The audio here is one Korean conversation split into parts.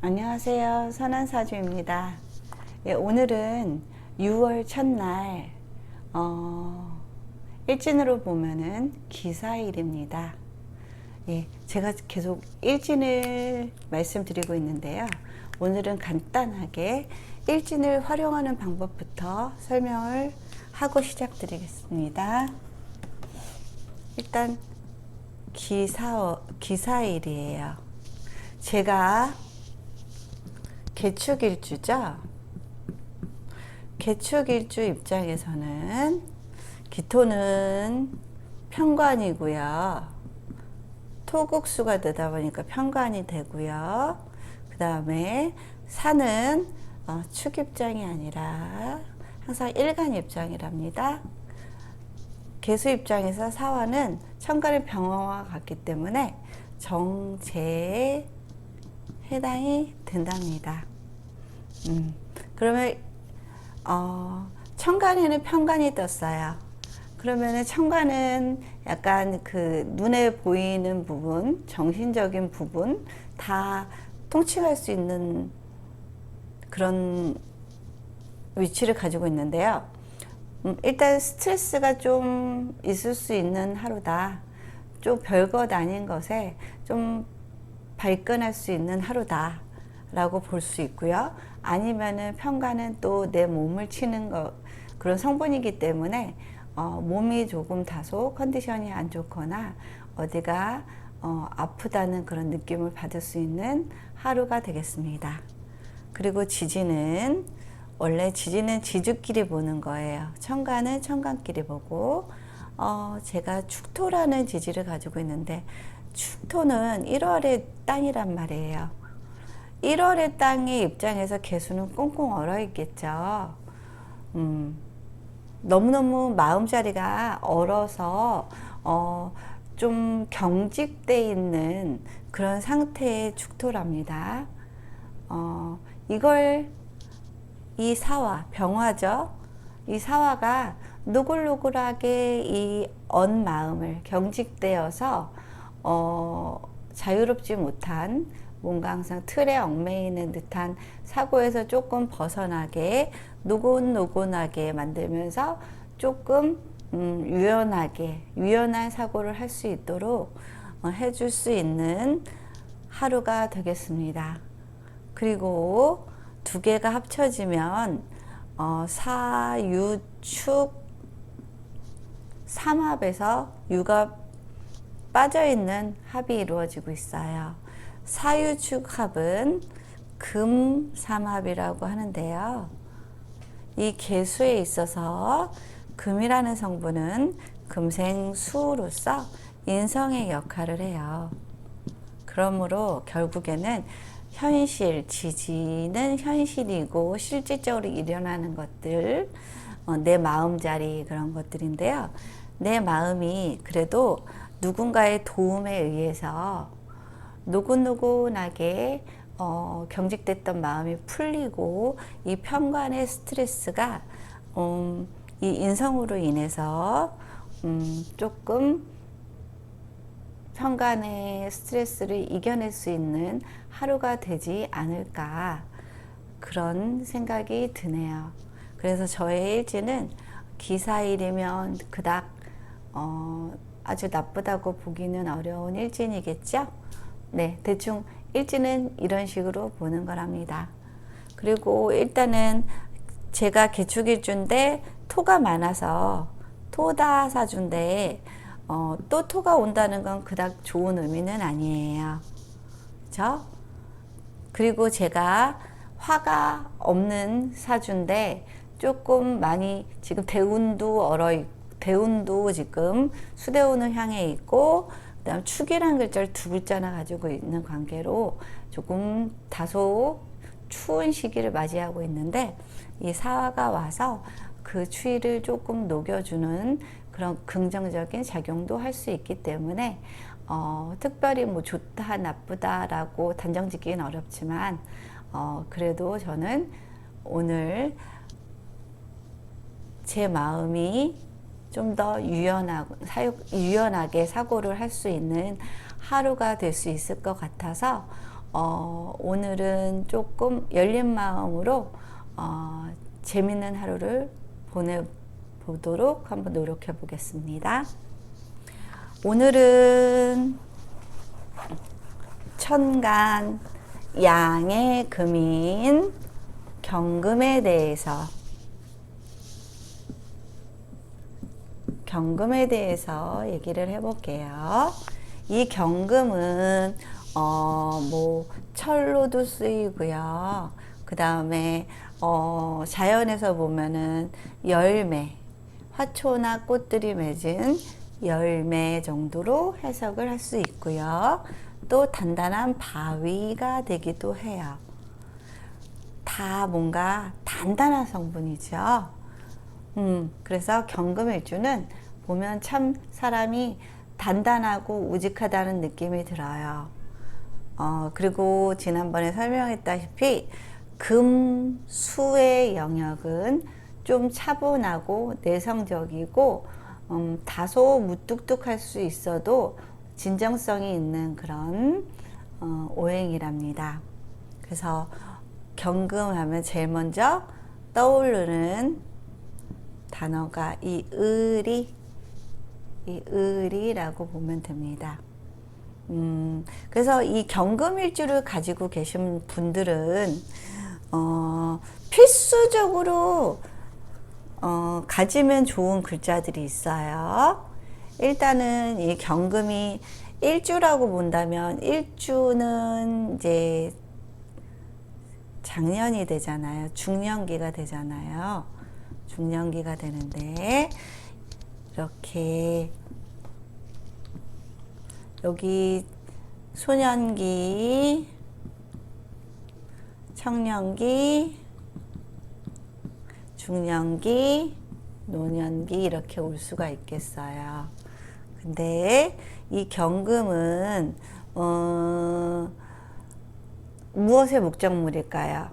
안녕하세요. 선한사주입니다. 예, 오늘은 6월 첫날 일진으로 보면은 기사일입니다. 예, 제가 계속 일진을 말씀드리고 있는데요. 오늘은 간단하게 일진을 활용하는 방법부터 설명을 하고 시작드리겠습니다. 일단 기사일이에요. 제가 개축일주죠. 개축일주 입장에서는 기토는 편관이고요. 토국수가 되다 보니까 편관이 되고요. 그 다음에 사는 축 입장이 아니라 항상 일간 입장이랍니다. 개수 입장에서 사화는 천간의 병화와 같기 때문에 정제에 해당이 된답니다. 그러면 천간에는 편관이 떴어요. 그러면은 천간은 약간 그 눈에 보이는 부분, 정신적인 부분 다 통칭할 수 있는 그런 위치를 가지고 있는데요. 일단 스트레스가 좀 있을 수 있는 하루다. 좀 별것 아닌 것에 좀 발끈할 수 있는 하루다 라고 볼 수 있고요. 아니면은 편관은 또 내 몸을 치는 그런 성분이기 때문에 몸이 조금 다소 컨디션이 안 좋거나 어디가 아프다는 그런 느낌을 받을 수 있는 하루가 되겠습니다. 그리고 지지는 원래 지지는 지주끼리 보는 거예요. 천간은 천간끼리 보고 제가 축토라는 지지를 가지고 있는데 축토는 1월의 땅이란 말이에요. 1월의 땅의 입장에서 개수는 꽁꽁 얼어 있겠죠. 너무너무 마음자리가 얼어서 좀 경직돼 있는 그런 상태의 축토랍니다. 이걸 이 사화, 병화죠. 이 사화가 노골노골하게 이 언 마음을 경직되어서 자유롭지 못한 뭔가 항상 틀에 얽매이는 듯한 사고에서 조금 벗어나게 노곤노곤하게 만들면서 조금 유연한 사고를 할 수 있도록 해줄 수 있는 하루가 되겠습니다. 그리고 두 개가 합쳐지면 사유축 삼합에서 유가 빠져있는 합이 이루어지고 있어요. 사유축합은 금삼합이라고 하는데요. 이 개수에 있어서 금이라는 성분은 금생수로서 인성의 역할을 해요. 그러므로 결국에는 현실, 지지는 현실이고 실질적으로 일어나는 것들, 내 마음자리 그런 것들인데요. 내 마음이 그래도 누군가의 도움에 의해서 노곤노곤하게 경직됐던 마음이 풀리고 이 편관의 스트레스가 이 인성으로 인해서 조금 편관의 스트레스를 이겨낼 수 있는 하루가 되지 않을까 그런 생각이 드네요. 그래서 저의 일지는 기사일이면 그닥 아주 나쁘다고 보기는 어려운 일진이겠죠. 네, 대충 일진은 이런 식으로 보는 거랍니다. 그리고 일단은 제가 개축일주인데 토가 많아서 토다사주인데 또 토가 온다는 건 그닥 좋은 의미는 아니에요. 그렇죠? 그리고 제가 화가 없는 사주인데 조금 많이 지금 대운도 지금 수대운을 향해 있고 그다음 축이라는 글자를 두 글자나 가지고 있는 관계로 조금 다소 추운 시기를 맞이하고 있는데 이 사화가 와서 그 추위를 조금 녹여주는 그런 긍정적인 작용도 할 수 있기 때문에 특별히 뭐 좋다 나쁘다라고 단정 짓기는 어렵지만 그래도 저는 오늘 제 마음이 좀 더 유연하게 사고를 할 수 있는 하루가 될 수 있을 것 같아서 오늘은 조금 열린 마음으로 재밌는 하루를 보내보도록 한번 노력해 보겠습니다. 오늘은 천간 양의 금인 경금에 대해서 얘기를 해볼게요. 이 경금은 뭐 철로도 쓰이고요. 그 다음에 자연에서 보면은 열매, 화초나 꽃들이 맺은 열매 정도로 해석을 할 수 있고요. 또 단단한 바위가 되기도 해요. 다 뭔가 단단한 성분이죠. 그래서 경금일주는 보면 참 사람이 단단하고 우직하다는 느낌이 들어요. 그리고 지난번에 설명했다시피 금수의 영역은 좀 차분하고 내성적이고 다소 무뚝뚝할 수 있어도 진정성이 있는 그런 오행이랍니다. 그래서 경금하면 제일 먼저 떠오르는 단어가 이 을이라고 보면 됩니다. 그래서 이 경금일주를 가지고 계신 분들은 필수적으로 가지면 좋은 글자들이 있어요. 일단은 이 경금이 일주라고 본다면 일주는 이제 작년이 되잖아요. 중년기가 되잖아요. 중년기가 되는데 이렇게 여기 소년기, 청년기, 중년기, 노년기 이렇게 올 수가 있겠어요. 근데 이 경금은 무엇의 목적물일까요?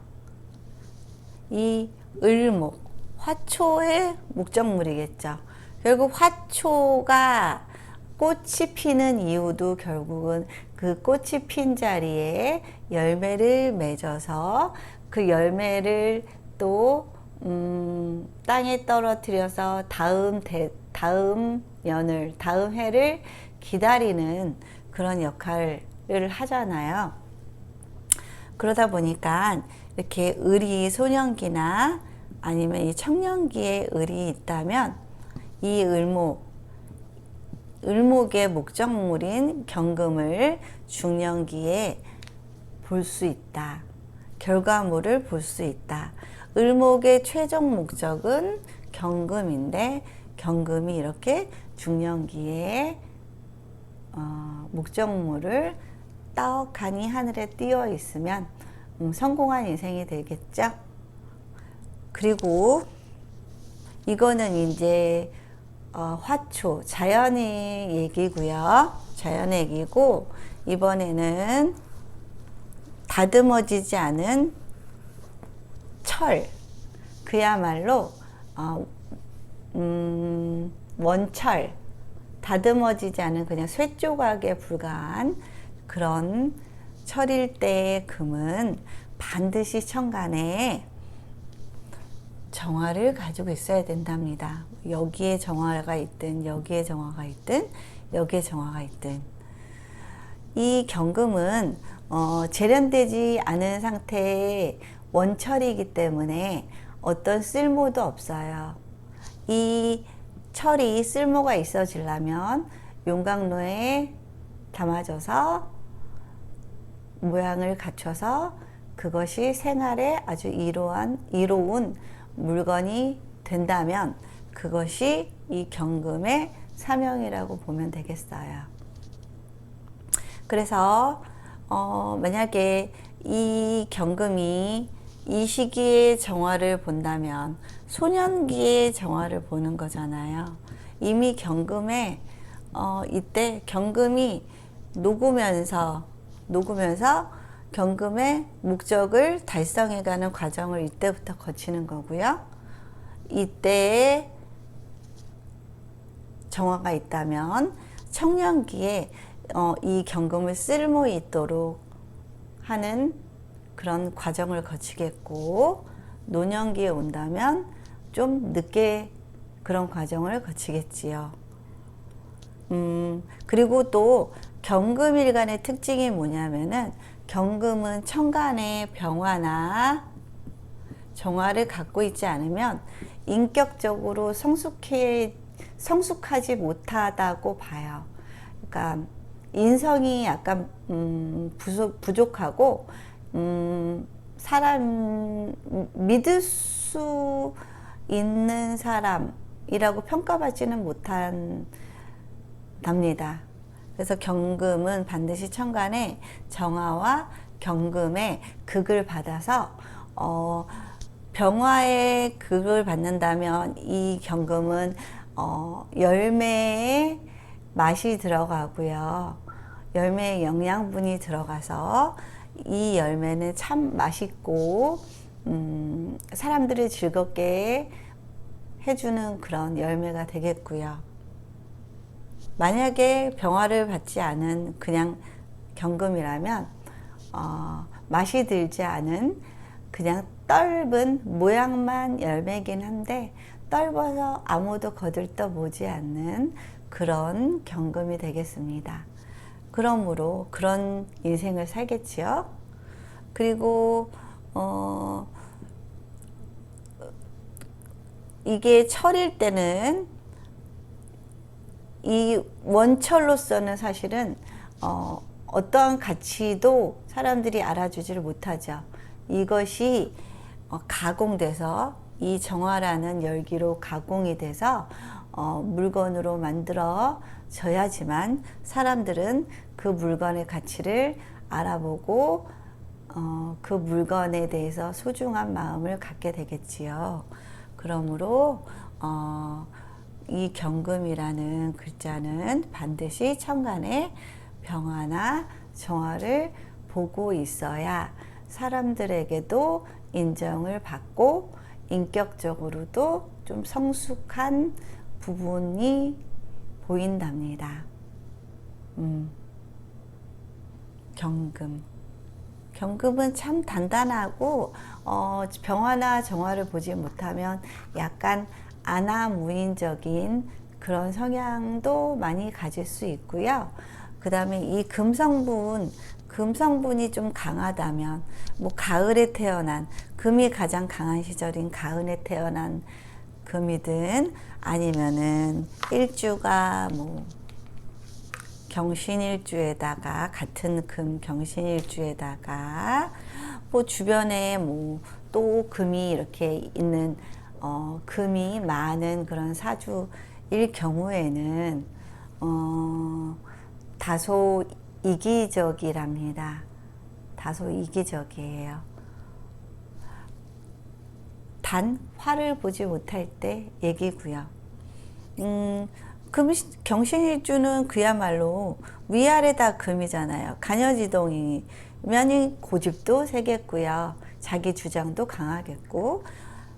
이 을목, 화초의 목적물이겠죠. 결국 화초가 꽃이 피는 이유도 결국은 그 꽃이 핀 자리에 열매를 맺어서 그 열매를 또 땅에 떨어뜨려서 다음 해를 기다리는 그런 역할을 하잖아요. 그러다 보니까 이렇게 을이 소년기나 아니면 이 청년기에 을이 있다면 이 을목의 목적물인 경금을 중년기에 볼 수 있다. 결과물을 볼 수 있다. 을목의 최종 목적은 경금인데 경금이 이렇게 중년기에 목적물을 떡하니 하늘에 띄어 있으면 성공한 인생이 되겠죠. 그리고 이거는 이제 화초, 자연의 얘기고요. 자연의 얘기고 이번에는 다듬어지지 않은 철, 그야말로 원철, 다듬어지지 않은 그냥 쇠조각에 불과한 그런 철일 때의 금은 반드시 천간에 정화를 가지고 있어야 된답니다. 여기에 정화가 있든 여기에 정화가 있든 여기에 정화가 있든 이 경금은 재련되지 않은 상태의 원철이기 때문에 어떤 쓸모도 없어요. 이 철이 쓸모가 있어지려면 용광로에 담아져서 모양을 갖춰서 그것이 생활에 아주 이로운 물건이 된다면 그것이 이 경금의 사명이라고 보면 되겠어요. 그래서 만약에 이 경금이 이 시기의 정화를 본다면 소년기의 정화를 보는 거잖아요. 이미 경금에 이때 경금이 녹으면서 경금의 목적을 달성해가는 과정을 이때부터 거치는 거고요. 이때에 정화가 있다면 청년기에 이 경금을 쓸모 있도록 하는 그런 과정을 거치겠고, 노년기에 온다면 좀 늦게 그런 과정을 거치겠지요. 그리고 또 경금일간의 특징이 뭐냐면은, 경금은 천간에 병화나 정화를 갖고 있지 않으면 인격적으로 성숙하지 못하다고 봐요. 그러니까 인성이 약간 부족하고, 사람 믿을 수 있는 사람이라고 평가받지는 못한답니다. 그래서 경금은 반드시 천간에 정화와 경금의 극을 받아서 병화의 극을 받는다면 이 경금은 열매에 맛이 들어가고요. 열매에 영양분이 들어가서 이 열매는 참 맛있고 사람들을 즐겁게 해주는 그런 열매가 되겠고요. 만약에 병화를 받지 않은 그냥 경금이라면 맛이 들지 않은 그냥 떫은 모양만 열매긴 한데 떫어서 아무도 거들떠보지 않는 그런 경금이 되겠습니다. 그러므로 그런 인생을 살겠지요. 그리고 이게 철일 때는 이 원철로서는 사실은 어떠한 가치도 사람들이 알아주지를 못하죠. 이것이 가공돼서 이 정화라는 열기로 가공이 돼서 물건으로 만들어져야지만 사람들은 그 물건의 가치를 알아보고 그 물건에 대해서 소중한 마음을 갖게 되겠지요. 그러므로 이 경금이라는 글자는 반드시 천간에 병화나 정화를 보고 있어야 사람들에게도 인정을 받고 인격적으로도 좀 성숙한 부분이 보인답니다. 경금은 참 단단하고 병화나 정화를 보지 못하면 약간 아나무인적인 그런 성향도 많이 가질 수 있고요. 그 다음에 이 금성분이 좀 강하다면, 뭐 가을에 태어난, 금이 가장 강한 시절인 가을에 태어난 금이든 아니면은 일주가 뭐 경신일주에다가 같은 금 경신일주에다가 뭐 주변에 뭐 또 금이 이렇게 있는 금이 많은 그런 사주일 경우에는 다소 이기적이랍니다. 다소 이기적이에요. 단 화를 보지 못할 때 얘기고요. 경신일주는 그야말로 위아래 다 금이잖아요. 간여지동이면 고집도 세겠고요. 자기 주장도 강하겠고,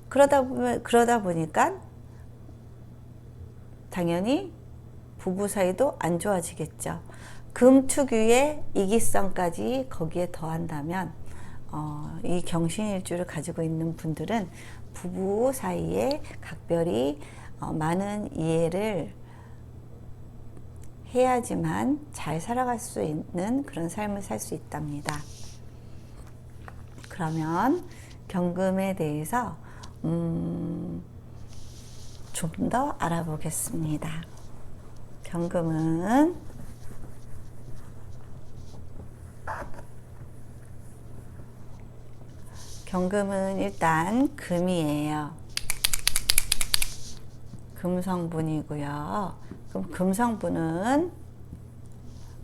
그러다 보니까 당연히 부부 사이도 안 좋아지겠죠. 금 특유의 이기성까지 거기에 더한다면 이 경신일주를 가지고 있는 분들은 부부 사이에 각별히 많은 이해를 해야지만 잘 살아갈 수 있는 그런 삶을 살 수 있답니다. 그러면 경금에 대해서 좀 더 알아보겠습니다. 경금은 일단 금이에요. 금성분이고요. 그럼 금성분은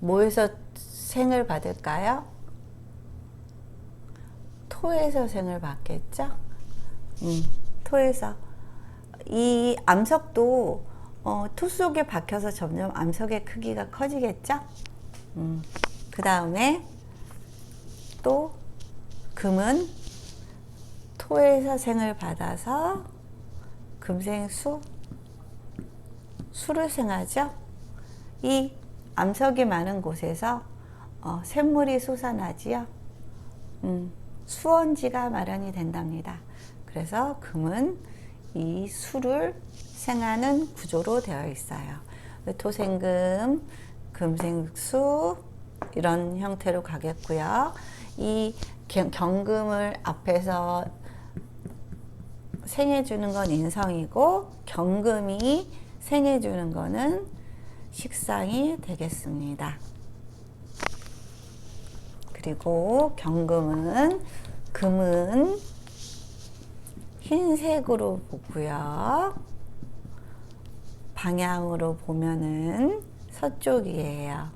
뭐에서 생을 받을까요? 토에서 생을 받겠죠? 토에서. 이 암석도 토 속에 박혀서 점점 암석의 크기가 커지겠죠? 그 다음에 또 금은 토에서 생을 받아서 금생수, 수를 생하죠? 이 암석이 많은 곳에서 샘물이 솟아나지요? 수원지가 마련이 된답니다. 그래서 금은 이 수를 생하는 구조로 되어 있어요. 토생금, 금생수 이런 형태로 가겠고요. 이 경금을 앞에서 생해주는 건 인성이고 경금이 생해주는 거는 식상이 되겠습니다. 그리고 경금은 금은 흰색으로 보고요. 방향으로 보면은 서쪽이에요.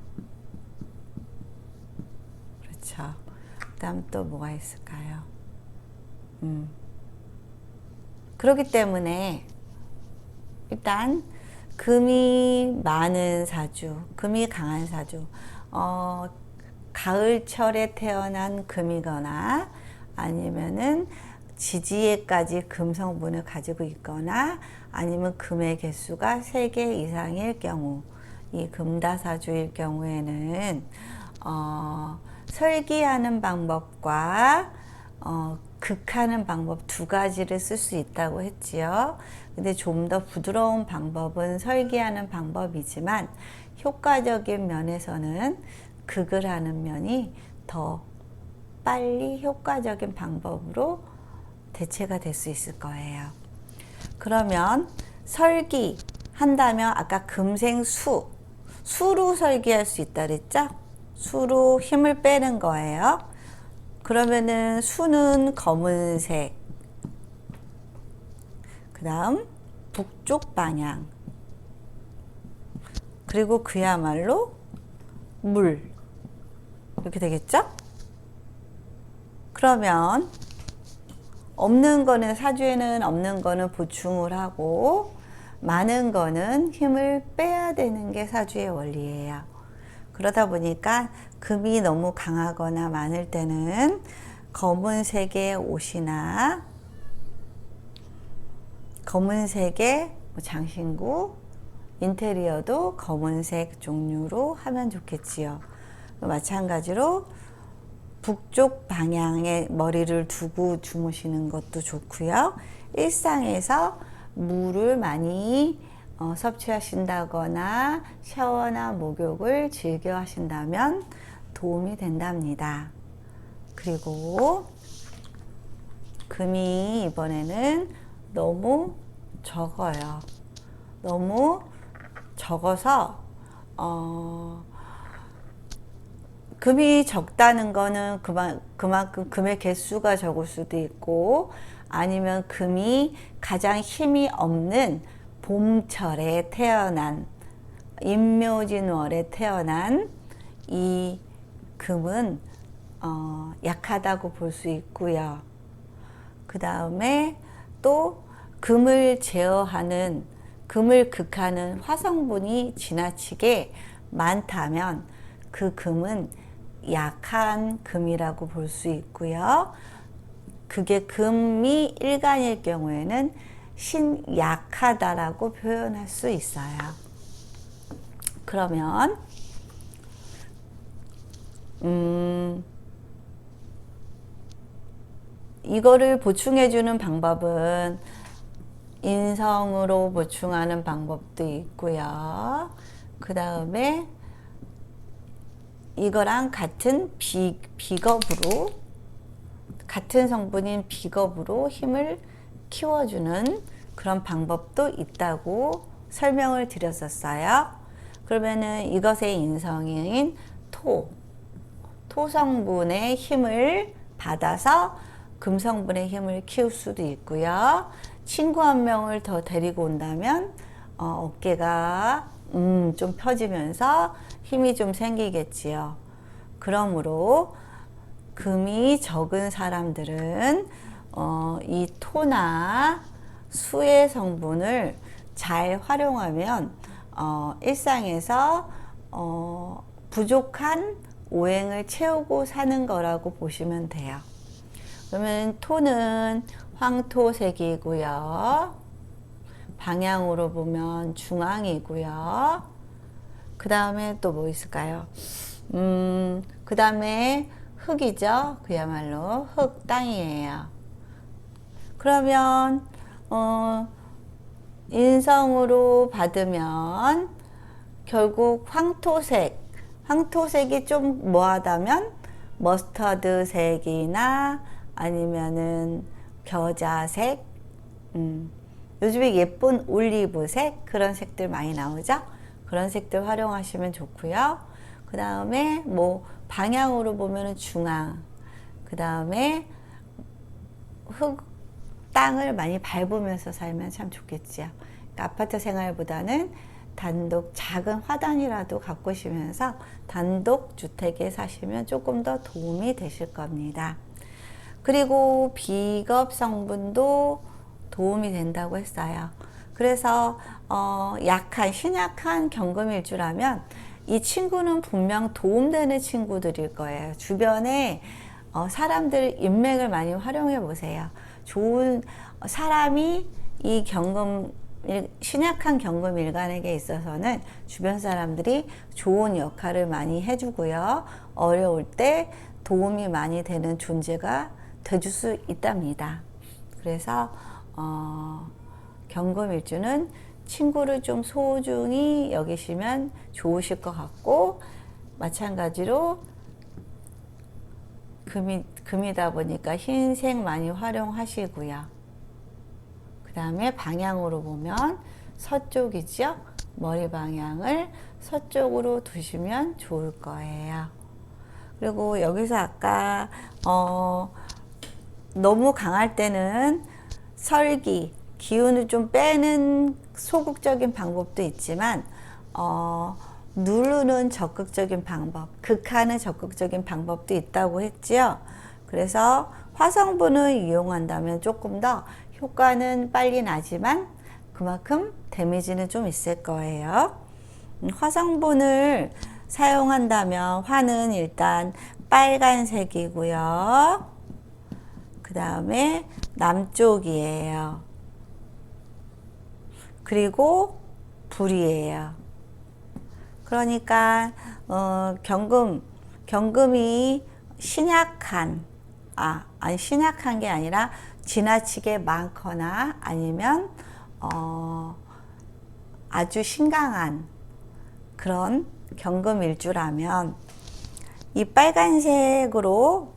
그렇죠. 그다음 또 뭐가 있을까요? 그렇기 때문에 일단 금이 많은 사주, 금이 강한 사주, 가을철에 태어난 금이거나 아니면은 지지에까지 금 성분을 가지고 있거나 아니면 금의 개수가 3개 이상일 경우, 이 금다사주일 경우에는 설기하는 방법과 극하는 방법 두 가지를 쓸 수 있다고 했지요. 근데 좀 더 부드러운 방법은 설기하는 방법이지만 효과적인 면에서는 극을 하는 면이 더 빨리 효과적인 방법으로 대체가 될 수 있을 거예요. 그러면 설기 한다면 아까 금생수, 수로 설기할 수 있다 그랬죠? 수로 힘을 빼는 거예요. 그러면은 수는 검은색, 그 다음 북쪽 방향, 그리고 그야말로 물, 이렇게 되겠죠? 그러면 없는 거는, 사주에는 없는 거는 보충을 하고 많은 거는 힘을 빼야 되는 게 사주의 원리예요. 그러다 보니까 금이 너무 강하거나 많을 때는 검은색의 옷이나 검은색의 장신구, 인테리어도 검은색 종류로 하면 좋겠지요. 마찬가지로 북쪽 방향에 머리를 두고 주무시는 것도 좋고요. 일상에서 물을 많이 섭취하신다거나 샤워나 목욕을 즐겨 하신다면 도움이 된답니다. 그리고 금이 이번에는 너무 적어요. 너무 적어서 금이 적다는 거는 그만큼 금의 개수가 적을 수도 있고 아니면 금이 가장 힘이 없는 봄철에 태어난 임묘진월에 태어난 이 금은 약하다고 볼 수 있고요. 그 다음에 또 금을 제어하는, 금을 극하는 화성분이 지나치게 많다면 그 금은 약한 금이라고 볼 수 있고요. 그게 금이 일간일 경우에는 신약하다라고 표현할 수 있어요. 그러면 이거를 보충해주는 방법은 인성으로 보충하는 방법도 있고요. 그 다음에 이거랑 같은 비겁으로, 같은 성분인 비겁으로 힘을 키워주는 그런 방법도 있다고 설명을 드렸었어요. 그러면은 이것의 인성인 토 성분의 힘을 받아서 금 성분의 힘을 키울 수도 있고요. 친구 한 명을 더 데리고 온다면 어깨가 좀 펴지면서 힘이 좀 생기겠지요. 그러므로 금이 적은 사람들은 이 토나 수의 성분을 잘 활용하면 일상에서 부족한 오행을 채우고 사는 거라고 보시면 돼요. 그러면 토는 황토색이고요. 방향으로 보면 중앙이고요. 그 다음에 또 뭐 있을까요? 그 다음에 흙이죠. 그야말로 흙 땅이에요. 그러면 인성으로 받으면 결국 황토색이 좀 뭐하다면 머스터드색이나 아니면은 겨자색, 요즘에 예쁜 올리브색 그런 색들 많이 나오죠. 그런 색들 활용하시면 좋고요. 그 다음에 뭐 방향으로 보면은 중앙, 그 다음에 땅을 많이 밟으면서 살면 참 좋겠지요. 그러니까 아파트 생활보다는 단독 작은 화단이라도 가꾸시면서 단독 주택에 사시면 조금 더 도움이 되실 겁니다. 그리고 비겁 성분도 도움이 된다고 했어요. 그래서 신약한 경금일주라면 이 친구는 분명 도움되는 친구들일 거예요. 주변에 사람들 인맥을 많이 활용해 보세요. 좋은 사람이 이 신약한 경금일간에게 있어서는 주변 사람들이 좋은 역할을 많이 해주고요. 어려울 때 도움이 많이 되는 존재가 돼줄 수 있답니다. 그래서 경금일주는 친구를 좀 소중히 여기시면 좋으실 것 같고, 마찬가지로 금이다 보니까 흰색 많이 활용하시고요. 그 다음에 방향으로 보면 서쪽이죠. 머리 방향을 서쪽으로 두시면 좋을 거예요. 그리고 여기서 아까 너무 강할 때는 설기, 기운을 좀 빼는 소극적인 방법도 있지만 누르는 적극적인 방법, 극하는 적극적인 방법도 있다고 했지요. 그래서 화성분을 이용한다면 조금 더 효과는 빨리 나지만 그만큼 데미지는 좀 있을 거예요. 화성분을 사용한다면 화는 일단 빨간색이고요. 그 다음에 남쪽이에요. 그리고 불이에요. 그러니까 경금이 신약한 게 아니라 지나치게 많거나 아니면 아주 신강한 그런 경금일주라면 이 빨간색으로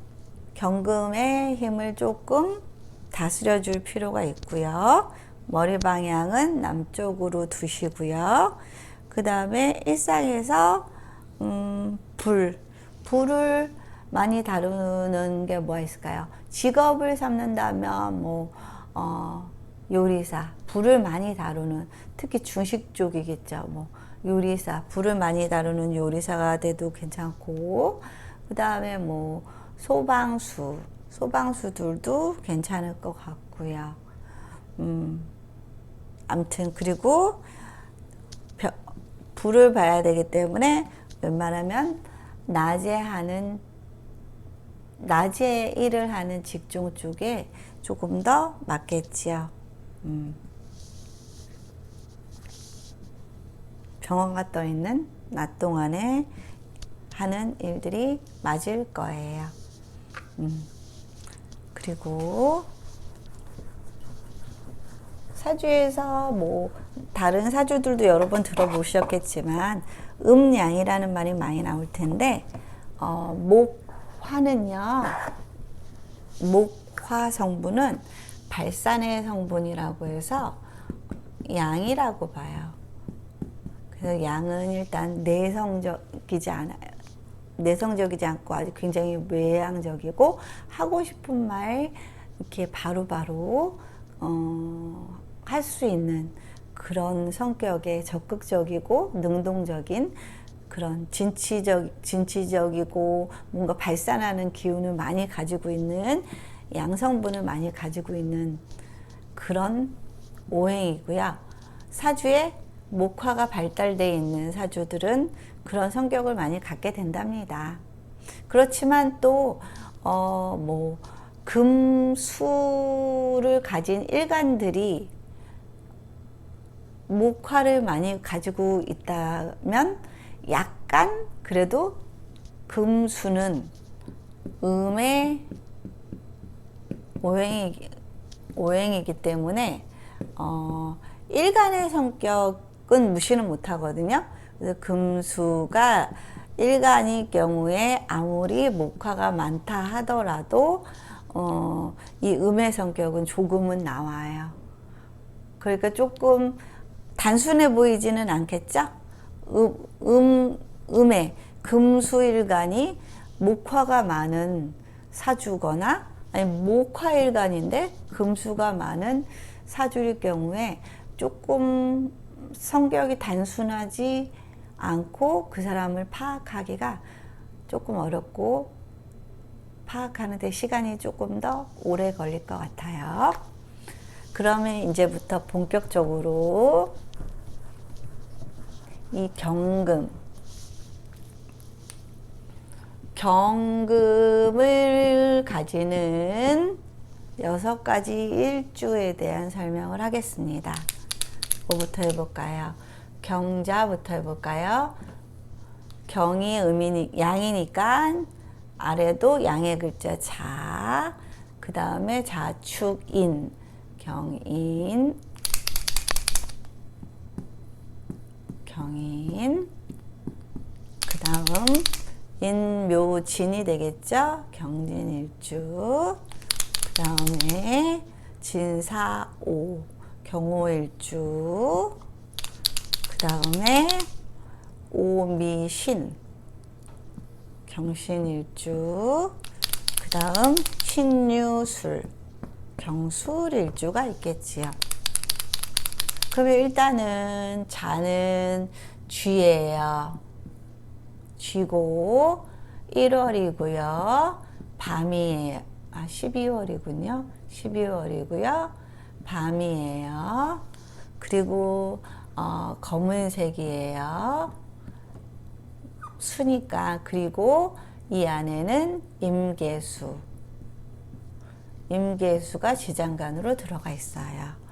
경금의 힘을 조금 다스려 줄 필요가 있고요. 머리 방향은 남쪽으로 두시고요. 그 다음에 일상에서 불을 많이 다루는 게 뭐가 있을까요? 직업을 삼는다면 요리사, 불을 많이 다루는, 특히 중식 쪽이겠죠. 요리사, 불을 많이 다루는 요리사가 돼도 괜찮고, 그 다음에 소방수들도 괜찮을 것 같고요. 아무튼 그리고 불을 봐야 되기 때문에 웬만하면 낮에 일을 하는 직종 쪽에 조금 더 맞겠지요. 병원 갔다 있는 낮 동안에 하는 일들이 맞을 거예요. 그리고 사주에서 다른 사주들도 여러 번 들어보셨겠지만 음양이라는 말이 많이 나올 텐데 목화 성분은 발산의 성분이라고 해서 양이라고 봐요. 그래서 양은 일단 내성적이지 않고 아주 굉장히 외향적이고 하고 싶은 말 이렇게 바로바로 할 수 있는 그런 성격의 적극적이고 능동적인 그런 진취적이고 뭔가 발산하는 기운을 많이 가지고 있는 양성분을 많이 가지고 있는 그런 오행이고요. 사주에 목화가 발달되어 있는 사주들은 그런 성격을 많이 갖게 된답니다. 그렇지만 또 금수를 가진 일간들이 목화를 많이 가지고 있다면 약간 그래도 금수는 음의 오행이기 때문에 일간의 성격은 무시는 못하거든요. 그래서 금수가 일간일 경우에 아무리 목화가 많다 하더라도 이 음의 성격은 조금은 나와요. 그러니까 조금 단순해 보이지는 않겠죠? 음의 금수일간이 목화가 많은 사주거나 아니 목화일간인데 금수가 많은 사주일 경우에 조금 성격이 단순하지 않고 그 사람을 파악하기가 조금 어렵고 파악하는데 시간이 조금 더 오래 걸릴 것 같아요. 그러면 이제부터 본격적으로 이 경금을 가지는 6가지 일주에 대한 설명을 하겠습니다. 뭐부터 해볼까요? 경자부터 해볼까요? 경이 양이니까 아래도 양의 글자 자, 그 다음에 자축인, 경인, 그 다음 인묘진이 되겠죠? 경진일주, 그 다음에 진사오, 경오일주, 그 다음에 오미신, 경신일주, 그 다음 신유술, 경술일주가 있겠지요. 그러면 일단은 자는 쥐예요. 쥐고 1월이고요. 밤이에요. 12월이군요. 12월이고요. 밤이에요. 그리고 검은색이에요. 수니까. 그리고 이 안에는 임계수가 지장간으로 들어가 있어요.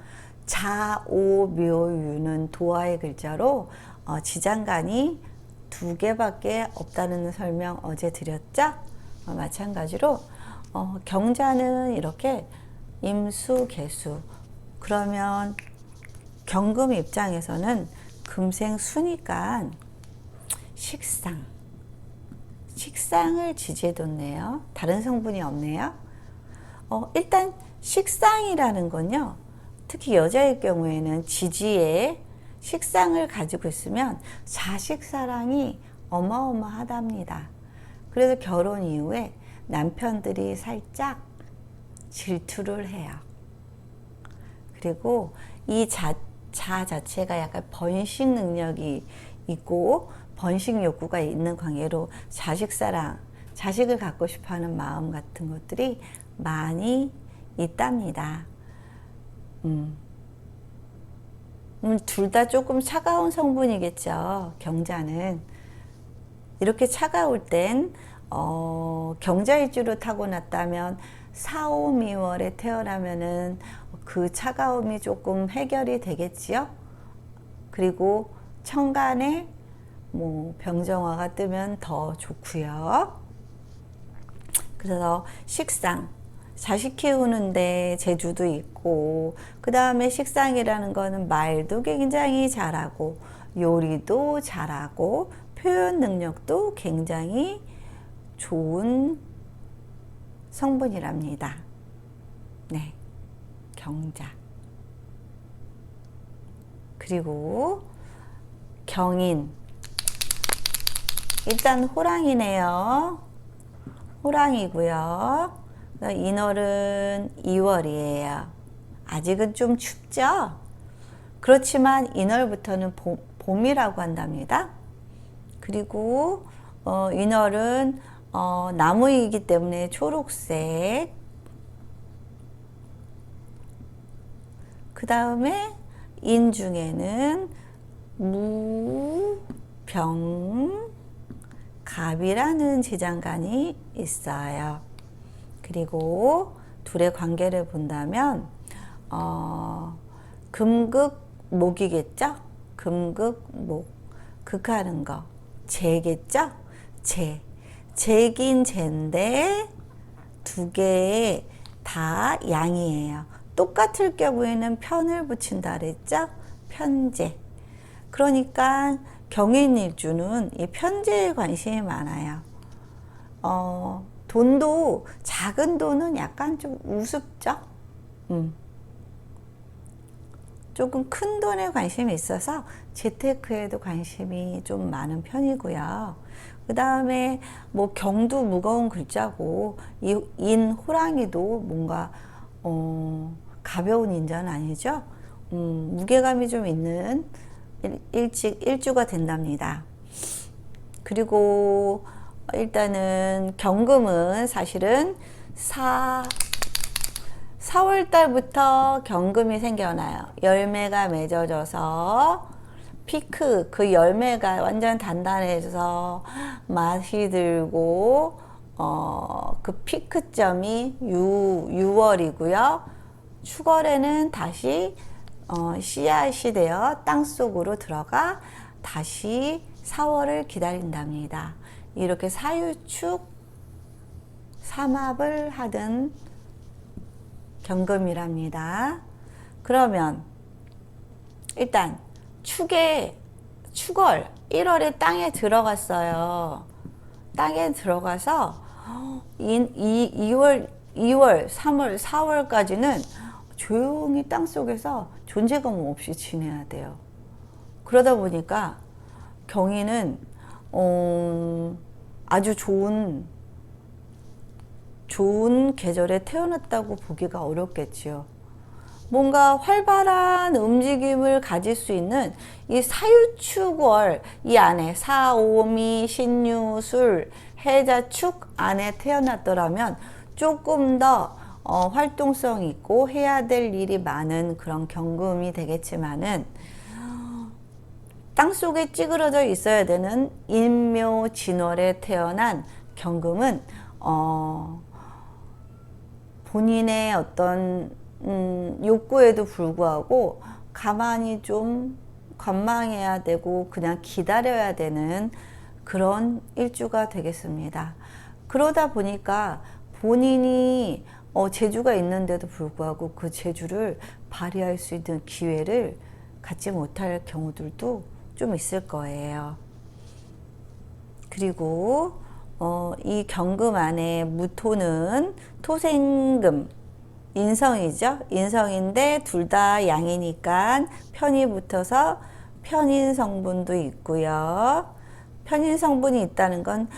자오묘유는 도화의 글자로 지장간이 2개밖에 없다는 설명 어제 드렸죠? 마찬가지로 경자는 이렇게 임수, 계수. 그러면 경금 입장에서는 금생 수니까 식상을 지지해뒀네요. 다른 성분이 없네요. 일단 식상이라는 건요, 특히 여자의 경우에는 지지에 식상을 가지고 있으면 자식 사랑이 어마어마하답니다. 그래서 결혼 이후에 남편들이 살짝 질투를 해요. 그리고 이 자 자체가 약간 번식 능력이 있고 번식 욕구가 있는 관계로 자식 사랑, 자식을 갖고 싶어하는 마음 같은 것들이 많이 있답니다. 둘 다 조금 차가운 성분이겠죠. 경자는 이렇게 차가울 땐 경자일주로 타고났다면 4, 5, 미월에 태어나면은 그 차가움이 조금 해결이 되겠지요. 그리고 천간에 병정화가 뜨면 더 좋고요. 그래서 식상, 자식 키우는데 재주도 있고, 그 다음에 식상이라는 거는 말도 굉장히 잘하고, 요리도 잘하고, 표현 능력도 굉장히 좋은 성분이랍니다. 네, 경자. 그리고 경인. 일단 호랑이네요. 호랑이고요. 인월은 2월이에요. 아직은 좀 춥죠? 그렇지만 인월부터는 봄이라고 한답니다. 그리고 인월은 나무이기 때문에 초록색. 그 다음에 인 중에는 무, 병, 갑이라는 지장간이 있어요. 그리고 둘의 관계를 본다면 금극목이겠죠? 금극목, 극하는 거 재겠죠? 재긴 재인데 두 개의 다 양이에요. 똑같을 경우에는 편을 붙인다 그랬죠? 편재. 그러니까 경인일주는 이 편재에 관심이 많아요. 돈도 작은 돈은 약간 좀 우습죠? 조금 큰 돈에 관심이 있어서 재테크에도 관심이 좀 많은 편이고요. 그 다음에 뭐 경도 무거운 글자고 인 호랑이도 뭔가 가벼운 인자는 아니죠. 무게감이 좀 있는 일주가 된답니다. 그리고 일단은 경금은 사실은 4월 달부터 경금이 생겨나요. 열매가 맺어져서 피크, 그 열매가 완전 단단해져서 맛이 들고 그 피크점이 6월이고요. 축월에는 다시 씨앗이 되어 땅속으로 들어가 다시 4월을 기다린답니다. 이렇게 사유축 삼합을 하던 경금이랍니다. 그러면 일단 축월 1월에 땅에 들어갔어요. 땅에 들어가서 2월, 3월, 4월까지는 조용히 땅속에서 존재감 없이 지내야 돼요. 그러다 보니까 경인은 아주 좋은 계절에 태어났다고 보기가 어렵겠지요. 뭔가 활발한 움직임을 가질 수 있는 이 사유축월 이 안에 사오미 신유술 해자축 안에 태어났더라면 조금 더 활동성 있고 해야 될 일이 많은 그런 경금이 되겠지만은 땅속에 찌그러져 있어야 되는 인묘진월에 태어난 경금은 본인의 어떤 욕구에도 불구하고 가만히 좀 관망해야 되고 그냥 기다려야 되는 그런 일주가 되겠습니다. 그러다 보니까 본인이 재주가 있는데도 불구하고 그 재주를 발휘할 수 있는 기회를 갖지 못할 경우들도 좀 있을 거예요. 그리고 이 경금 안에 무토는 토생금 인성이죠. 인성인데 둘 다 양이니까 편이 붙어서 편인 성분도 있고요. 편인 성분이 있다는 건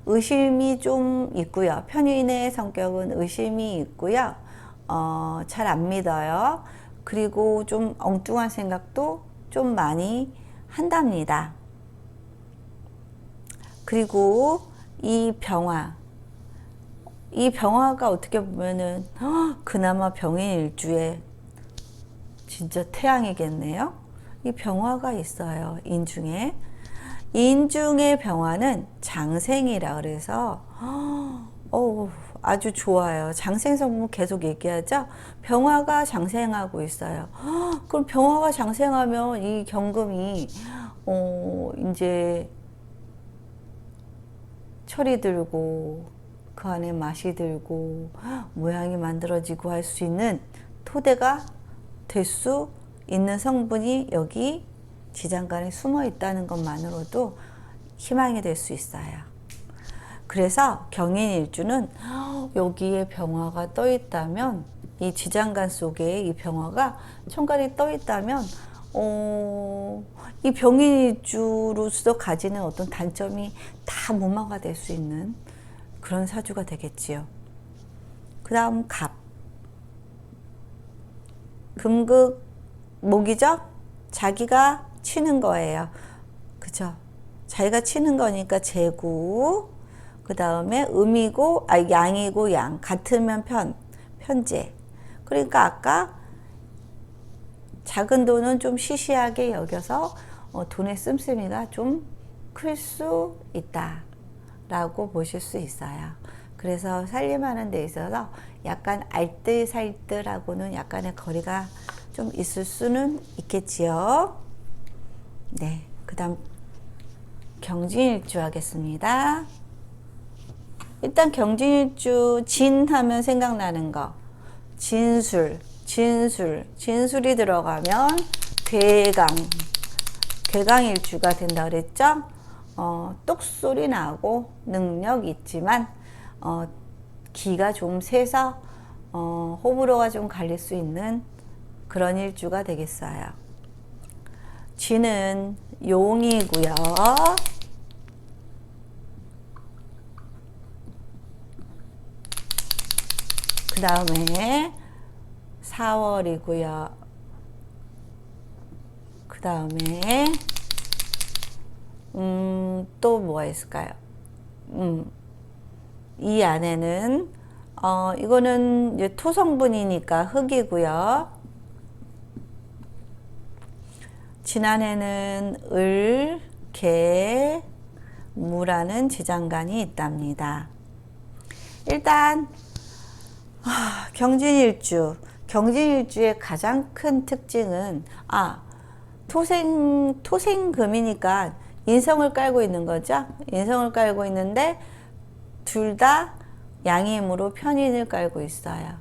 의심이 좀 있고요. 편인의 성격은 의심이 있고요. 잘 안 믿어요. 그리고 좀 엉뚱한 생각도 좀 많이 한답니다. 그리고 이 병화가 어떻게 보면은 그나마 병인일주에 진짜 태양이겠네요. 이 병화가 있어요. 인중에. 인중의 병화는 장생이라 그래서 아주 좋아요. 장생 성분 계속 얘기하죠. 병화가 장생하고 있어요. 그럼 병화가 장생하면 이 경금이 이제 철이 들고 그 안에 맛이 들고 모양이 만들어지고 할 수 있는 토대가 될 수 있는 성분이 여기 지장간에 숨어 있다는 것만으로도 희망이 될 수 있어요. 그래서 경인일주는 여기에 병화가 떠 있다면 이 지장간 속에 이 병화가 총괄이 떠 있다면 이 병인일주로서 가지는 어떤 단점이 다 무마가 될 수 있는 그런 사주가 되겠지요. 그 다음 갑. 금극 목이죠? 자기가 치는 거예요. 그죠? 자기가 치는 거니까 재구. 그 다음에 음이고, 양이고 양. 같으면 편재. 그러니까 아까 작은 돈은 좀 시시하게 여겨서 돈의 씀씀이가 좀 클 수 있다 라고 보실 수 있어요. 그래서 살림하는 데 있어서 약간 알뜰살뜰하고는 약간의 거리가 좀 있을 수는 있겠지요. 네, 그 다음 경진일주 하겠습니다. 일단 경진일주 진 하면 생각나는 거 진술이 들어가면 괴강일주가 된다 그랬죠. 똑소리 나고 능력 있지만 기가 좀 세서 호불호가 좀 갈릴 수 있는 그런 일주가 되겠어요. 쥐는 용이고요. 그 다음에 4월이고요. 그 다음에 또 뭐가 있을까요? 이 안에는 이거는 이제 토성분이니까 흙이고요. 지난해는 을, 개, 무라는 지장간이 있답니다. 일단 경진일주의 가장 큰 특징은 토생금이니까 인성을 깔고 있는 거죠. 인성을 깔고 있는데 둘 다 양임으로 편인을 깔고 있어요.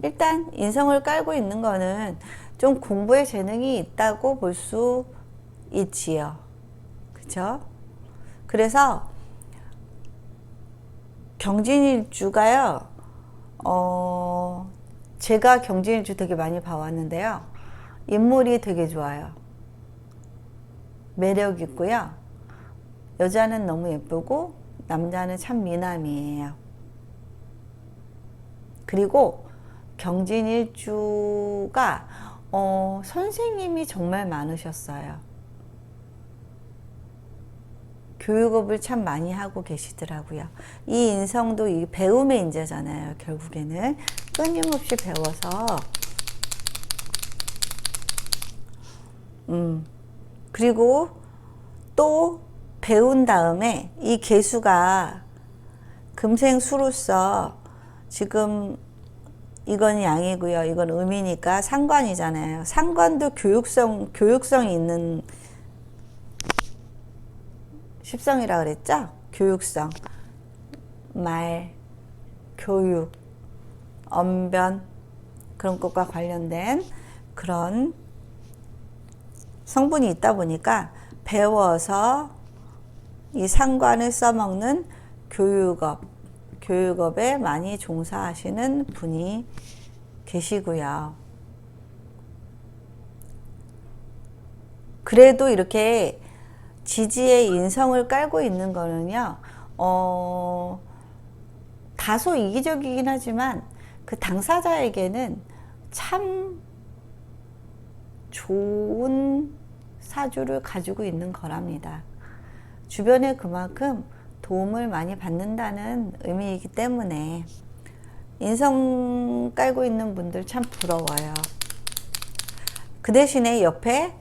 일단 인성을 깔고 있는 거는 좀 공부에 재능이 있다고 볼 수 있지요. 그쵸? 그래서 경진일주가요, 제가 경진일주 되게 많이 봐왔는데요. 인물이 되게 좋아요. 매력 있고요. 여자는 너무 예쁘고 남자는 참 미남이에요. 그리고 경진일주가 선생님이 정말 많으셨어요. 교육업을 참 많이 하고 계시더라고요. 이 인성도 이 배움의 인재잖아요. 결국에는 끊임없이 배워서 그리고 또 배운 다음에 이 개수가 금생수로서 지금 이건 양이고요. 이건 음이니까 상관이잖아요. 상관도 교육성이 있는 십성이라 그랬죠? 교육성, 말, 교육, 언변 그런 것과 관련된 그런 성분이 있다 보니까 배워서 이 상관을 써먹는 교육업에 많이 종사하시는 분이 계시고요. 그래도 이렇게 지지의 인성을 깔고 있는 거는요, 다소 이기적이긴 하지만 그 당사자에게는 참 좋은 사주를 가지고 있는 거랍니다. 주변에 그만큼 도움을 많이 받는다는 의미이기 때문에 인성 깔고 있는 분들 참 부러워요. 그 대신에 옆에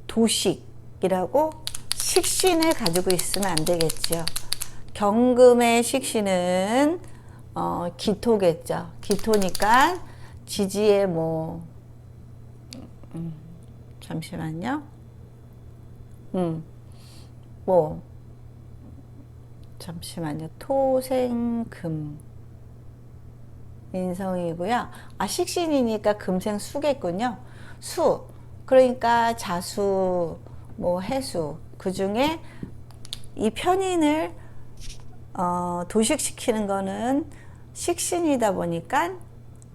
도식이라고 식신을 가지고 있으면 안 되겠죠. 경금의 식신은 기토겠죠. 기토니까 지지의 잠시만요. 잠시만요. 토생금 인성이고요. 식신이니까 금생수겠군요. 수. 그러니까 자수, 해수. 그 중에 이 편인을 도식시키는 거는 식신이다 보니까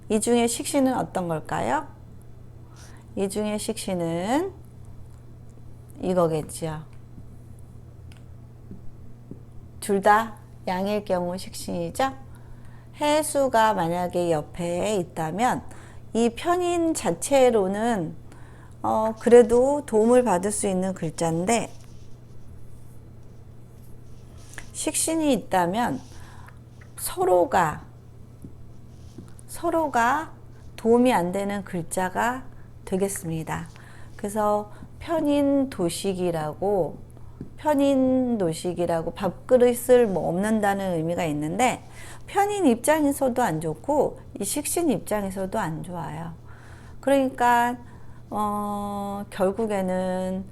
이 중에 식신은 어떤 걸까요? 이 중에 식신은 이거겠죠. 둘 다 양일 경우 식신이죠. 해수가 만약에 옆에 있다면 이 편인 자체로는 그래도 도움을 받을 수 있는 글자인데 식신이 있다면 서로가 도움이 안 되는 글자가 되겠습니다. 그래서 편인도식이라고 밥그릇을 없는다는 의미가 있는데 편인 입장에서도 안 좋고 이 식신 입장에서도 안 좋아요. 그러니까 결국에는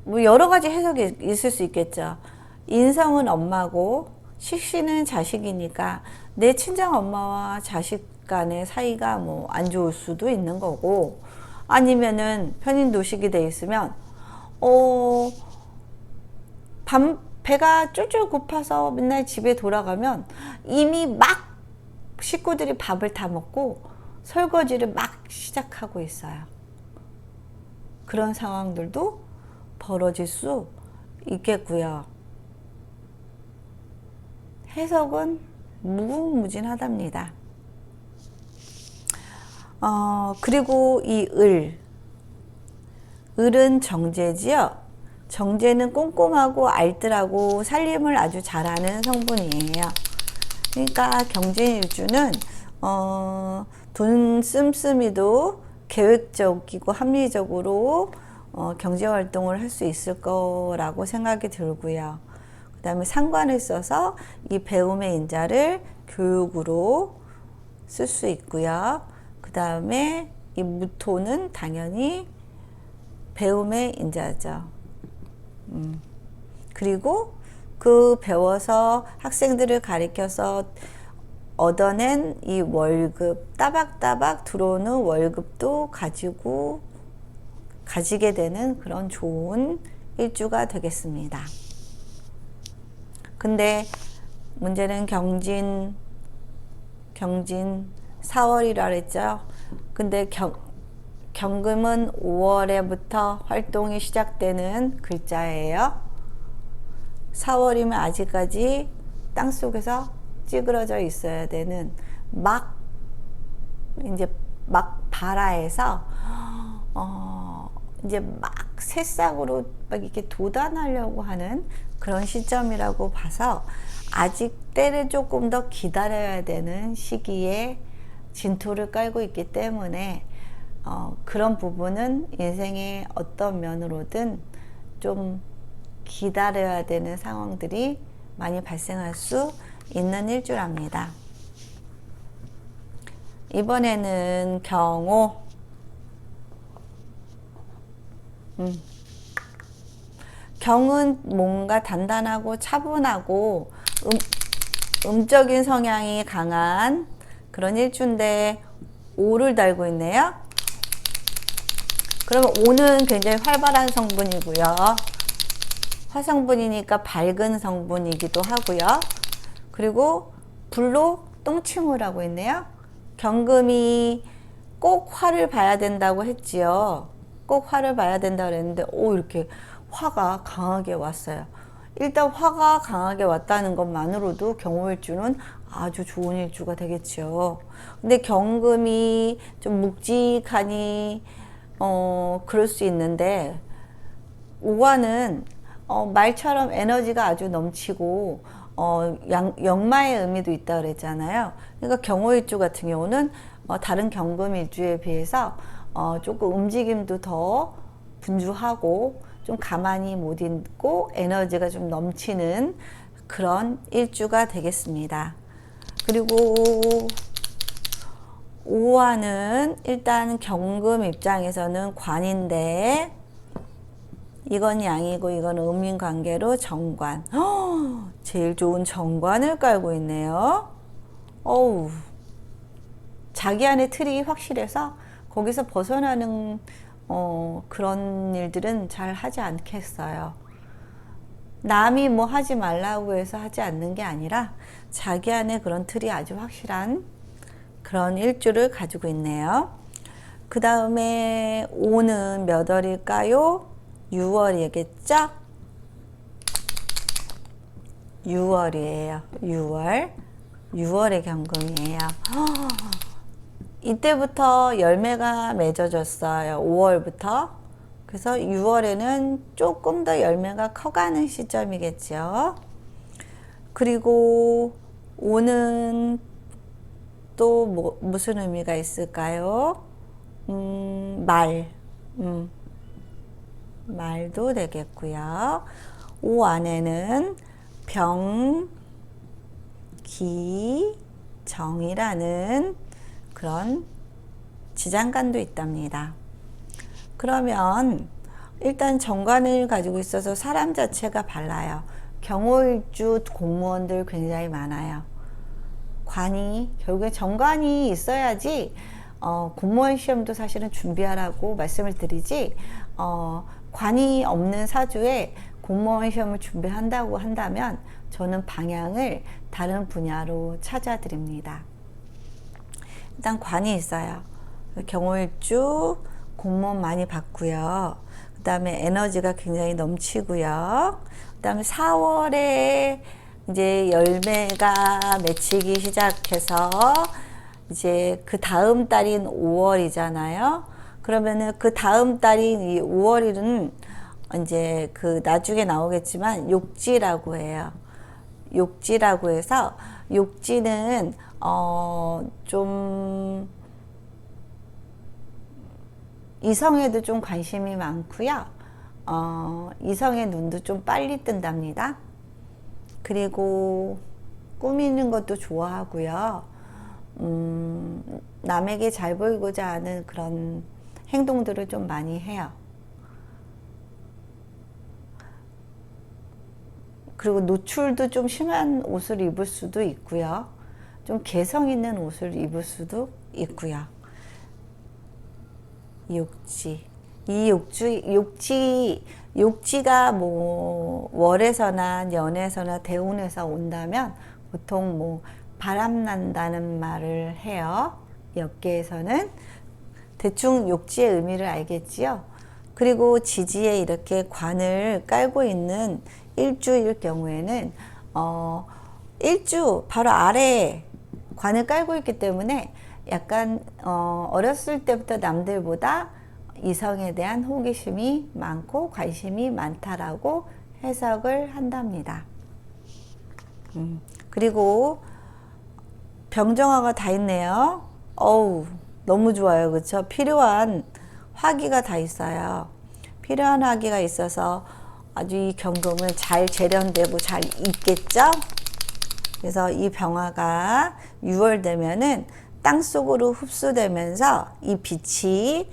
뭐 여러 가지 해석이 있을 수 있겠죠. 인성은 엄마고 식신은 자식이니까 내 친정 엄마와 자식 간의 사이가 뭐 안 좋을 수도 있는 거고, 아니면은 편인도식이 돼 있으면 배가 쫄쫄 고파서 맨날 집에 돌아가면 이미 막 식구들이 밥을 다 먹고 설거지를 막 시작하고 있어요. 그런 상황들도 벌어질 수 있겠고요. 해석은 무궁무진하답니다. 그리고 이 을은 정제지요. 정제는 꼼꼼하고 알뜰하고 살림을 아주 잘하는 성분이에요. 그러니까 경진일주는 돈 씀씀이도 계획적이고 합리적으로 경제활동을 할 수 있을 거라고 생각이 들고요. 그 다음에 상관을 써서 이 배움의 인자를 교육으로 쓸 수 있고요. 그 다음에 이 무토는 당연히 배움의 인자죠. 그리고 그 배워서 학생들을 가리켜서 얻어낸 이 월급, 따박따박 들어오는 월급도 가지게 되는 그런 좋은 일주가 되겠습니다. 근데 문제는 경진 4월이라 그랬죠. 근데 경금은 5월에부터 활동이 시작되는 글자예요. 4월이면 아직까지 땅속에서 찌그러져 있어야 되는 막 발아에서 이제 막 새싹으로 막 이렇게 돋아나려고 하는 그런 시점이라고 봐서 아직 때를 조금 더 기다려야 되는 시기에 진토를 깔고 있기 때문에 그런 부분은 인생의 어떤 면으로든 좀 기다려야 되는 상황들이 많이 발생할 수 있는 일주랍니다. 이번에는 경호. 경은 뭔가 단단하고 차분하고 음적인 성향이 강한 그런 일주인데 오를 달고 있네요. 그러면 오는 굉장히 활발한 성분이고요. 화성분이니까 밝은 성분이기도 하고요. 그리고 불로 똥침을 하고 있네요. 경금이 꼭 화를 봐야 된다고 했지요. 꼭 화를 봐야 된다고 그랬는데 이렇게 화가 강하게 왔어요. 일단 화가 강하게 왔다는 것만으로도 경호일주는 아주 좋은 일주가 되겠죠. 근데 경금이 좀 묵직하니 그럴 수 있는데 오화는 말처럼 에너지가 아주 넘치고 역마의 의미도 있다 그랬잖아요. 그러니까 경호일주 같은 경우는 다른 경금일주에 비해서 조금 움직임도 더 분주하고 좀 가만히 못 있고 에너지가 좀 넘치는 그런 일주가 되겠습니다. 그리고 오화는 일단 경금 입장에서는 관인데 이건 양이고 이건 음인 관계로 정관. 제일 좋은 정관을 깔고 있네요. 자기 안에 틀이 확실해서 거기서 벗어나는 그런 일들은 잘 하지 않겠어요. 남이 뭐 하지 말라고 해서 하지 않는 게 아니라 자기 안에 그런 틀이 아주 확실한 그런 일주를 가지고 있네요. 그 다음에 오는 몇 월일까요? 6월이겠죠? 6월이에요. 6월의 경금이에요. 이때부터 열매가 맺어졌어요. 5월부터. 그래서 6월에는 조금 더 열매가 커가는 시점이겠죠. 그리고 오는 또 무슨 의미가 있을까요? 말도 되겠고요. 오 안에는 병, 기, 정이라는 그런 지장간도 있답니다. 그러면 일단 정관을 가지고 있어서 사람 자체가 발라요. 경호일주 공무원들 굉장히 많아요. 관이, 결국에 정관이 있어야지 공무원 시험도 사실은 준비하라고 말씀을 드리지, 관이 없는 사주에 공무원 시험을 준비한다고 한다면 저는 방향을 다른 분야로 찾아드립니다. 일단 관이 있어요. 경호일주 공무원 많이 받고요. 그 다음에 에너지가 굉장히 넘치고요. 그 다음에 4월에 이제 열매가 맺히기 시작해서 이제 그 다음 달인 5월이잖아요. 그러면은 그 다음 달인 이 5월은 이제 그 나중에 나오겠지만 욕지라고 해요. 욕지라고 해서 욕지는 좀 이성에도 좀 관심이 많고요. 이성의 눈도 좀 빨리 뜬답니다. 그리고 꾸미는 것도 좋아하고요. 남에게 잘 보이고자 하는 그런 행동들을 좀 많이 해요. 그리고 노출도 좀 심한 옷을 입을 수도 있고요. 좀 개성 있는 옷을 입을 수도 있고요. 욕지. 이 욕지가 뭐 월에서나 연에서나 대운에서 온다면 보통 뭐 바람난다는 말을 해요. 역계에서는 대충 욕지의 의미를 알겠지요. 그리고 지지에 이렇게 관을 깔고 있는 일주일 경우에는 일주 바로 아래에 관을 깔고 있기 때문에 약간 어렸을 때부터 남들보다 이성에 대한 호기심이 많고 관심이 많다라고 해석을 한답니다. 그리고 병정화가 다 있네요. 어우, 너무 좋아요. 그렇죠? 필요한 화기가 다 있어요. 필요한 화기가 있어서 아주 이 경금을 잘 재련되고 잘 있겠죠? 그래서 이 병화가 6월 되면은 땅속으로 흡수되면서 이 빛이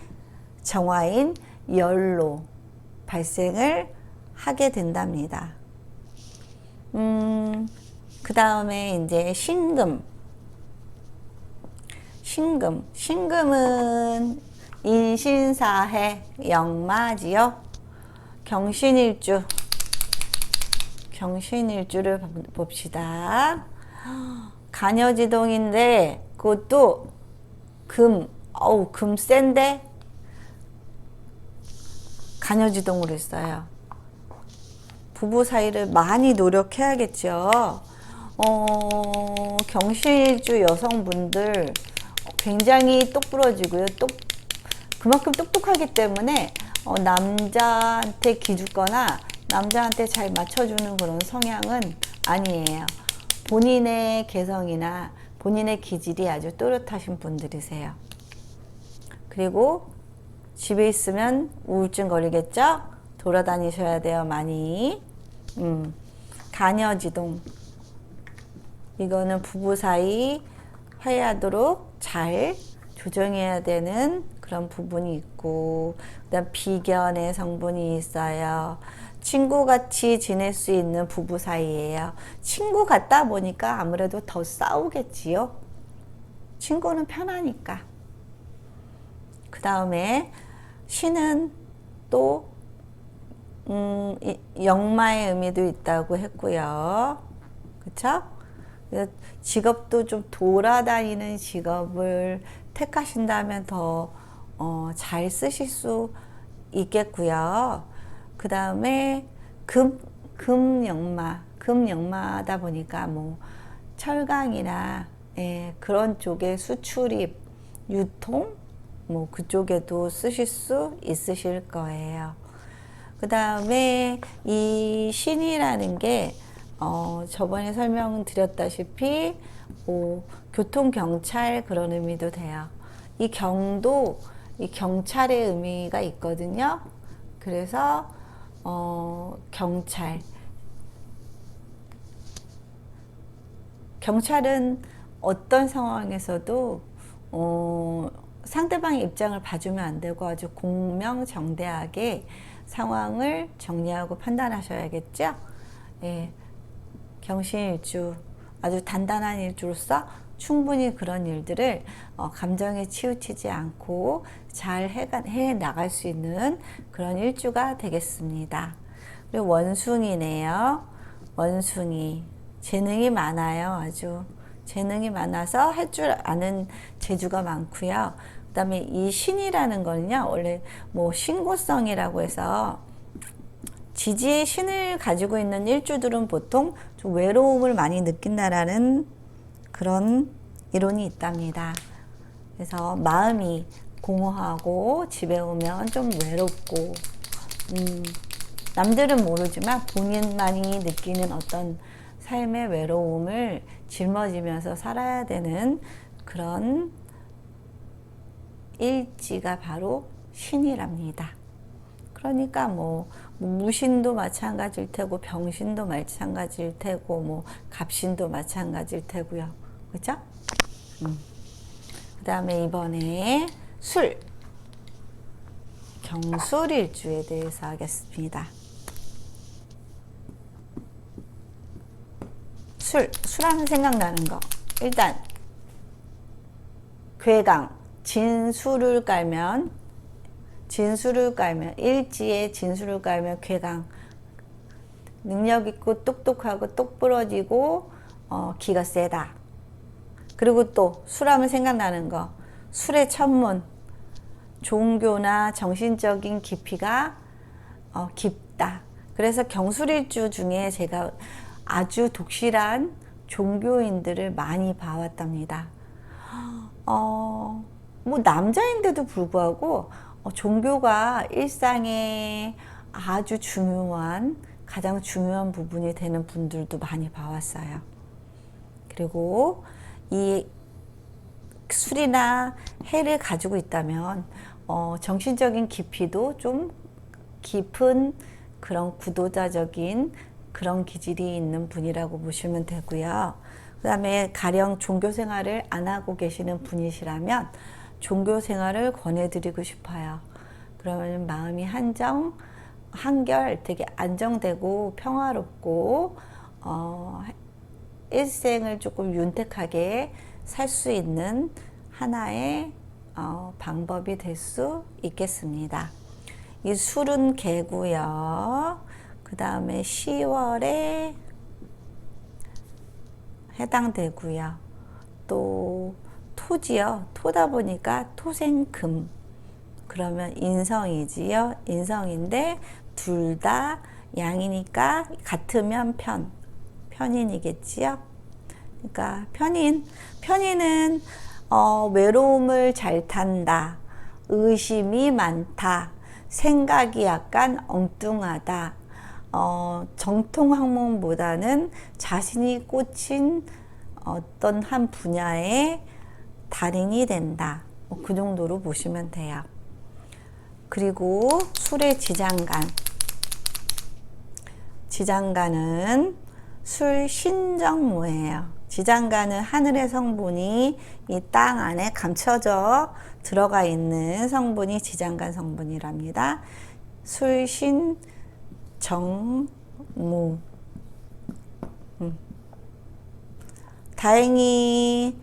정화인 열로 발생을 하게 된답니다. 그 다음에 이제 신금. 신금은 인신사해 역마지요. 경신일주를 봅시다. 간여지동인데 그것도 금 센데 간여지동으로 있어요. 부부 사이를 많이 노력해야겠죠. 경신일주 여성분들 굉장히 똑부러지고요. 그만큼 똑똑하기 때문에 남자한테 기죽거나 남자한테 잘 맞춰주는 그런 성향은 아니에요. 본인의 개성이나 본인의 기질이 아주 또렷하신 분들이세요. 그리고 집에 있으면 우울증 걸리겠죠? 돌아다니셔야 돼요, 많이. 간여지동. 이거는 부부 사이 화해하도록 잘 조정해야 되는 그런 부분이 있고, 그다음 비견의 성분이 있어요. 친구같이 지낼 수 있는 부부 사이예요. 친구 같다 보니까 아무래도 더 싸우겠지요. 친구는 편하니까. 그 다음에 신은 또 역마의 의미도 있다고 했고요. 그쵸? 직업도 좀 돌아다니는 직업을 택하신다면 더 잘 쓰실 수 있겠고요. 그 다음에 금역마다 보니까 뭐 철강이나 그런 쪽에 수출입, 유통 뭐 그쪽에도 쓰실 수 있으실 거예요. 그 다음에 이 신이라는 게 저번에 설명드렸다시피 뭐 교통경찰 그런 의미도 돼요. 이 경도 이 경찰의 의미가 있거든요. 그래서 경찰은 어떤 상황에서도 상대방의 입장을 봐주면 안 되고 아주 공명정대하게 상황을 정리하고 판단하셔야겠죠. 예, 경신일주 아주 단단한 일주로서 충분히 그런 일들을 감정에 치우치지 않고 잘 해 나갈 수 있는 그런 일주가 되겠습니다. 그리고 원숭이네요. 원숭이 재능이 많아요. 아주 재능이 많아서 할 줄 아는 재주가 많고요. 그 다음에 이 신이라는 거는요, 원래 뭐 신고성이라고 해서 지지의 신을 가지고 있는 일주들은 보통 좀 외로움을 많이 느낀다라는 그런 이론이 있답니다. 그래서 마음이 공허하고 집에 오면 좀 외롭고, 남들은 모르지만 본인만이 느끼는 어떤 삶의 외로움을 짊어지면서 살아야 되는 그런 일지가 바로 신이랍니다. 그러니까 뭐 무신도 마찬가지일 테고 병신도 마찬가지일 테고 뭐 갑신도 마찬가지일 테고요. 그죠? 그 다음에 이번에 술, 경술일주에 대해서 하겠습니다. 술하면 생각나는 거. 일단 괴강, 진술을 깔면 일지에 진술을 깔면 괴강, 능력 있고 똑똑하고 똑부러지고 기가 세다. 그리고 또 술하면 생각나는 거, 술의 천문, 종교나 정신적인 깊이가 깊다. 그래서 경술일주 중에 제가 아주 독실한 종교인들을 많이 봐왔답니다. 뭐 남자인데도 불구하고 종교가 일상에 아주 중요한, 가장 중요한 부분이 되는 분들도 많이 봐왔어요. 그리고 이 술이나 해를 가지고 있다면 정신적인 깊이도 좀 깊은 그런 구도자적인 그런 기질이 있는 분이라고 보시면 되고요. 그 다음에 가령 종교 생활을 안 하고 계시는 분이시라면 종교 생활을 권해드리고 싶어요. 그러면 마음이 한결 되게 안정되고 평화롭고 일생을 조금 윤택하게 살 수 있는 하나의 방법이 될 수 있겠습니다. 이 술은 개고요. 그 다음에 10월에 해당되고요. 또 토지요. 토다 보니까 토생금. 그러면 인성이지요. 인성인데 둘 다 양이니까 같으면 편인이겠지요. 그러니까 편인은 외로움을 잘 탄다. 의심이 많다. 생각이 약간 엉뚱하다. 정통 학문보다는 자신이 꽂힌 어떤 한 분야의 달인이 된다. 그 정도로 보시면 돼요. 그리고 술의 지장간은 술 신정모예요. 지장간은 하늘의 성분이 이 땅 안에 감춰져 들어가 있는 성분이 지장간 성분이랍니다. 술 신정모. 다행히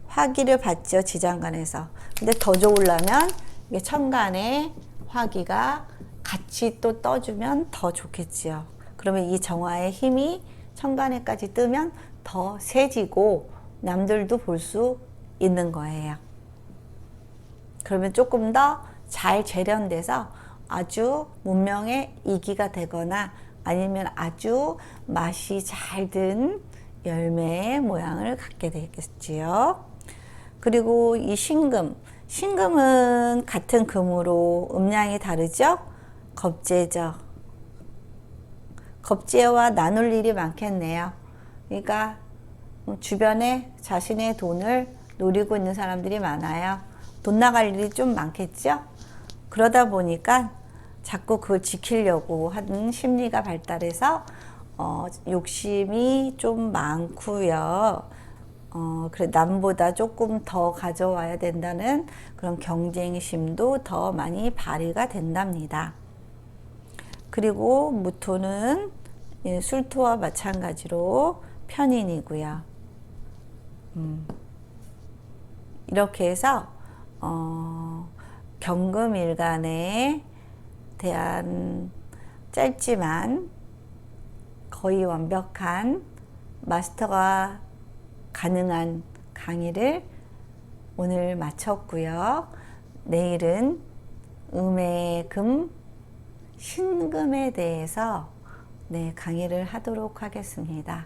화기를 받죠, 지장간에서. 근데 더 좋으려면 이게 천간에 화기가 같이 또 떠주면 더 좋겠지요. 그러면 이 정화의 힘이 천간에까지 뜨면 더 세지고 남들도 볼 수 있는 거예요. 그러면 조금 더 잘 재련돼서 아주 문명의 이기가 되거나 아니면 아주 맛이 잘 든 열매의 모양을 갖게 되겠지요. 그리고 이 신금은 같은 금으로 음량이 다르죠? 겁재죠. 겁재와 나눌 일이 많겠네요. 그러니까 주변에 자신의 돈을 노리고 있는 사람들이 많아요. 돈 나갈 일이 좀 많겠죠? 그러다 보니까 자꾸 그걸 지키려고 하는 심리가 발달해서 욕심이 좀 많고요. 그래 남보다 조금 더 가져와야 된다는 그런 경쟁심도 더 많이 발휘가 된답니다. 그리고 무토는 예, 술토와 마찬가지로 편인이고요. 이렇게 해서 경금일간에 대한 짧지만 거의 완벽한 마스터가 가능한 강의를 오늘 마쳤고요. 내일은 음의 금, 신금에 대해서 네, 강의를 하도록 하겠습니다.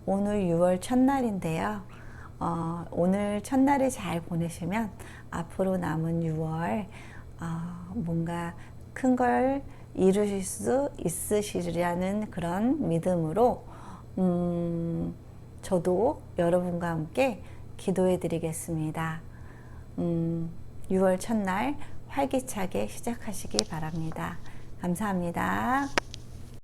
오늘 6월 첫날인데요. 오늘 첫날을 잘 보내시면 앞으로 남은 6월 뭔가 큰 걸 이루실 수 있으시리라는 그런 믿음으로 저도 여러분과 함께 기도해 드리겠습니다. 6월 첫날 활기차게 시작하시기 바랍니다. 감사합니다.